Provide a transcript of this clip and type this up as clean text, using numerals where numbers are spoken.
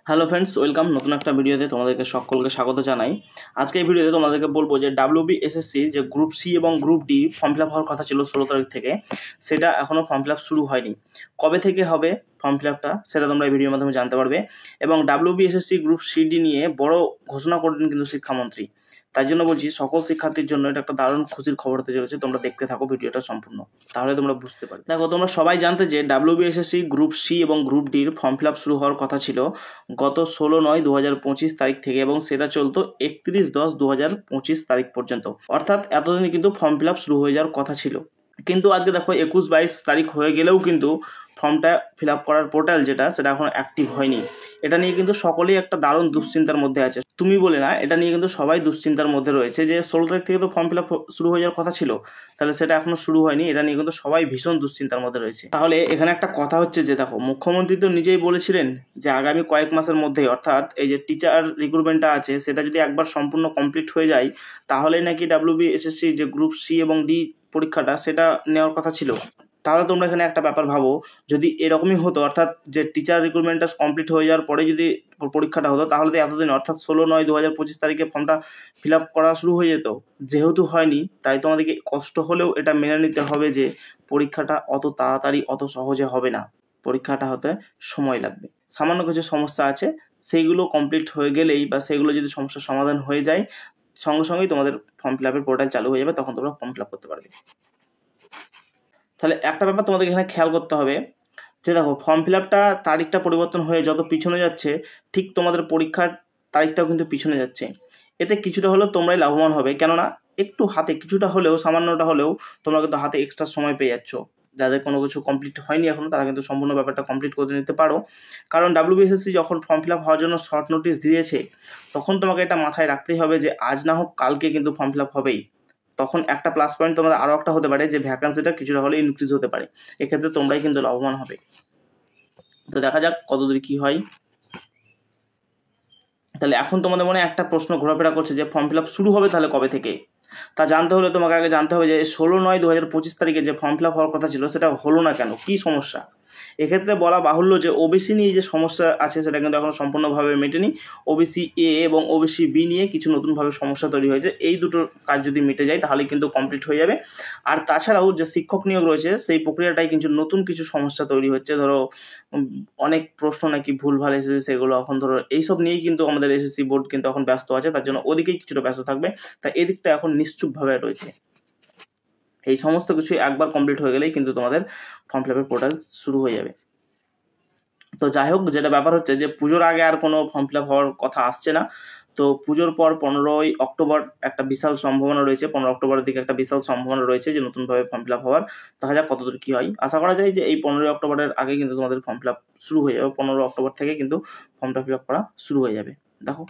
Hello friends, welcome নতুন একটা ভিডিওতে তোমাদেরকে সকলকে স্বাগত জানাই। আজকে এই ভিডিওতে তোমাদেরকে বলবো যে WBSSC যে গ্রুপ সি এবং group D form fill up হওয়ার কথা ছিল 16 তারিখ থেকে, সেটা এখনও ফর্ম ফিল আপ শুরু হয়নি। কবে থেকে হবে ফর্ম ফিল আপটা সেটা তোমরা এই ভিডিওর মাধ্যমে জানতে পারবে। এবং WBSSC গ্রুপ সি ডি নিয়ে বড় ঘোষণা করলেন কিন্তু শিক্ষামন্ত্রী। তাই জন্য বলছি, সকল শিক্ষার্থীর জন্য এটা একটা দারুণ খুশির খবর হতে চলেছে। তোমরা দেখতে থাকো ভিডিওটা সম্পূর্ণ, তাহলে তোমরা বুঝতে পারবে। দেখো, তোমরা সবাই জানতে যে WBSSC গ্রুপ সি এবং গ্রুপ ডির ফর্ম ফিল আপ শুরু হওয়ার কথা ছিল গত 16/9/2025 তারিখ থেকে, এবং সেটা চলতো 31/10/2025 তারিখ পর্যন্ত। অর্থাৎ এতদিনে কিন্তু ফর্ম ফিল আপ শুরু হয়ে যাওয়ার কথা ছিল। কিন্তু আজকে দেখো 21-22 তারিখ হয়ে গেলেও কিন্তু ফর্মটা ফিল আপ করার পোর্টাল সেটা এখন অ্যাক্টিভ হয়নি। এটা নিয়ে কিন্তু সকলেই একটা দারুণ দুশ্চিন্তার মধ্যে আছে। তুমি বলে না, এটা নিয়ে কিন্তু সবাই দুশ্চিন্তার মধ্যে রয়েছে যে 16 তারিখ থেকে তো ফর্ম ফিল আপ শুরু হয়ে যাওয়ার কথা ছিল, তাহলে সেটা এখনো শুরু হয়নি। এটা নিয়ে কিন্তু সবাই ভীষণ দুশ্চিন্তার মধ্যে রয়েছে। তাহলে এখানে একটা কথা হচ্ছে যে, দেখো, মুখ্যমন্ত্রী তো নিজেই বলেছিলেন যে আগামী কয়েক মাসের মধ্যেই, অর্থাৎ এই যে টিচার রিক্রুটমেন্টটা আছে সেটা যদি একবার সম্পূর্ণ কমপ্লিট হয়ে যায়, তাহলে নাকি WBSSC যে গ্রুপ সি এবং ডি পরীক্ষাটা সেটা নেওয়ার কথা ছিল। তাহলে তোমরা এখানে একটা ব্যাপার ভাবো, যদি এরকমই হতো, অর্থাৎ যে টিচার রিক্রুটমেন্টটা কমপ্লিট হয়ে যাওয়ার পরে যদি পরীক্ষাটা হতো, তাহলে তো এতদিন, অর্থাৎ 16/9/2025 তারিখে ফর্মটা ফিল আপ করা শুরু হয়ে যেত। যেহেতু হয়নি, তাই তোমাদেরকে কষ্ট হলেও এটা মেনে নিতে হবে যে পরীক্ষাটা অত তাড়াতাড়ি অত সহজে হবে না। পরীক্ষাটা হতে সময় লাগবে। সামান্য কিছু সমস্যা আছে, সেইগুলো কমপ্লিট হয়ে গেলেই বা সেগুলো যদি সমস্যার সমাধান হয়ে যায়, সঙ্গে সঙ্গেই তোমাদের ফর্ম ফিল আপের পোর্টাল চালু হয়ে যাবে, তখন তোমরা ফর্ম ফিল আপ করতে পারবে। তাহলে একটা ব্যাপার তোমাদের এখানে খেয়াল করতে হবে যে, দেখো, ফর্ম ফিল আপটা তারিখটা পরিবর্তন হয়ে যত পিছনে যাচ্ছে, ঠিক তোমাদের পরীক্ষার তারিখটাও কিন্তু পিছনে যাচ্ছে। এতে কিছুটা হলেও তোমরাই লাভবান হবে, কেননা একটু হাতে কিছুটা হলেও, সামান্যটা হলেও তোমরা কিন্তু হাতে এক্সট্রা সময় পেয়ে যাচ্ছ। যাদের কোনো কিছু কমপ্লিট হয়নি এখনো, তারা কিন্তু সম্পূর্ণ ব্যাপারটা কমপ্লিট করে নিতে পারো। কারণ WBSSC যখন ফর্ম ফিল আপ হওয়ার জন্য শর্ট নোটিশ দিয়েছে, তখন তোমাকে এটা মাথায় রাখতেই হবে যে আজ না হোক কালকে কিন্তু ফর্ম ফিল আপ হবেই। তখন একটা প্লাস পয়েন্ট তোমাদের আরও একটা হতে পারে যে ভ্যাকান্সিটা কিছুটা হলে ইনক্রিজ হতে পারে। এক্ষেত্রে তোমরাই কিন্তু লাভবান হবে। তো দেখা যাক কতদূর কি হয়। তাহলে এখন তোমাদের মনে একটা প্রশ্ন ঘোরাফেরা করছে যে ফর্ম ফিল আপ শুরু হবে তাহলে কবে থেকে। তা জানতে হলে তোমাকে আগে জানতে হবে যে 16/9/2025 তারিখে যে ফর্ম ফিল আপ হওয়ার কথা ছিল সেটা হলো না কেন, কি সমস্যা। এক্ষেত্রে বলা বাহুল্য যে ওবিসি নিয়ে যে সমস্যা আছে সেটা কিন্তু এখনো সম্পূর্ণভাবে মেটেনি। ওবিসি এ এবং ওবিসি বি নিয়ে কিছু নতুনভাবে সমস্যা তৈরি হয়েছে। এই দুটোর কাজ যদি মিটে যায় তাহলে কিন্তু কমপ্লিট হয়ে যাবে। আর তাছাড়াও যে শিক্ষক নিয়োগ রয়েছে সেই প্রক্রিয়াটাই কিন্তু নতুন কিছু সমস্যা তৈরি হচ্ছে। ধরো, অনেক প্রশ্ন নাকি ভুলভাল এসেছে, সেগুলো এখন ধরো এইসব নিয়েই কিন্তু আমাদের এসএসসি বোর্ড কিন্তু এখন ব্যস্ত আছে, তার জন্য ওদিকেই কিছুটা ব্যস্ত থাকবে। তাই এদিকটা এখন নিশ্চুপভাবে রয়েছে। এই সমস্ত কিছু একবার কমপ্লিট হয়ে গেলেই কিন্তু তোমাদের ফর্ম ফিল আপের পোর্টাল শুরু হয়ে যাবে। তো যাই হোক, যেটা ব্যাপার হচ্ছে যে পুজোর আগে আর কোনো ফর্ম ফিল আপ হওয়ার কথা আসছে না। তো পুজোর পর 15ই অক্টোবর একটা বিশাল সম্ভাবনা রয়েছে, 15 অক্টোবরের দিকে একটা বিশাল সম্ভাবনা রয়েছে যে নতুনভাবে ফর্ম ফিল আপ হওয়ার। দেখা যাক কতদূর কী হয়। আশা করা যায় যে এই 15ই অক্টোবরের আগে কিন্তু তোমাদের ফর্ম ফিল আপ শুরু হয়ে যাবে। 15 অক্টোবর থেকে কিন্তু ফর্মটা ফিল আপ করা শুরু হয়ে যাবে। দেখো।